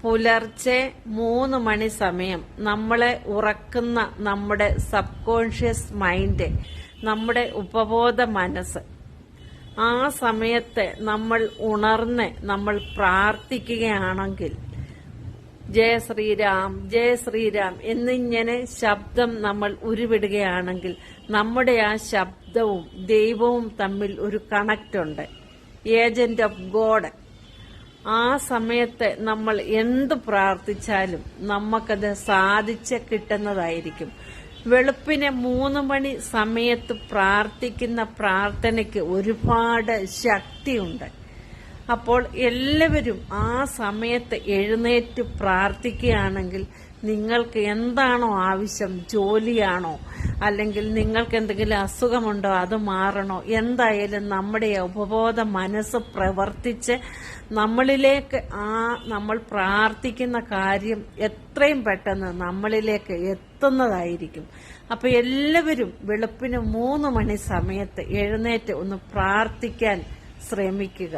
പുലർച്ചെ 3 മണി സമയം നമ്മളെ ഉറക്കുന്ന നമ്മുടെ സബ് കോൺഷ്യസ് മൈൻഡ്, നമ്മുടെ ഉപബോധ മനസ്സ്, ആ സമയത്ത് നമ്മൾ ഉണർന്ന് നമ്മൾ പ്രാർത്ഥിക്കുകയാണെങ്കിൽ ജയ ശ്രീരാം ജയ ശ്രീരാം എന്നിങ്ങനെ ശബ്ദം നമ്മൾ ഉരുവിടുകയാണെങ്കിൽ നമ്മുടെ ആ ശബ്ദവും ദൈവവും തമ്മിൽ ഒരു കണക്റ്റ് ഉണ്ട്. Agent of God. ആ സമയത്ത് നമ്മൾ എന്ത് പ്രാർത്ഥിച്ചാലും നമുക്കത് സാധിച്ച് കിട്ടുന്നതായിരിക്കും. വെളുപ്പിനെ 3 മണി സമയത്ത് പ്രാർത്ഥിക്കുന്ന പ്രാർത്ഥനയ്ക്ക് ഒരുപാട് ശക്തിയുണ്ട്. അപ്പോൾ എല്ലാവരും ആ സമയത്ത് എഴുന്നേറ്റ് പ്രാർത്ഥിക്കുകയാണെങ്കിൽ നിങ്ങൾക്ക് എന്താണോ ആവശ്യം, ജോലിയാണോ അല്ലെങ്കിൽ നിങ്ങൾക്ക് എന്തെങ്കിലും അസുഖമുണ്ടോ അത് മാറണോ, എന്തായാലും നമ്മുടെ ഉപബോധ മനസ്സ് പ്രവർത്തിച്ച് നമ്മളിലേക്ക് നമ്മൾ പ്രാർത്ഥിക്കുന്ന കാര്യം എത്രയും പെട്ടെന്ന് നമ്മളിലേക്ക് എത്തുന്നതായിരിക്കും. അപ്പൊ എല്ലാവരും വെളുപ്പിന് 3 മണി സമയത്ത് എഴുന്നേറ്റ് ഒന്ന് പ്രാർത്ഥിക്കാൻ ശ്രമിക്കുക.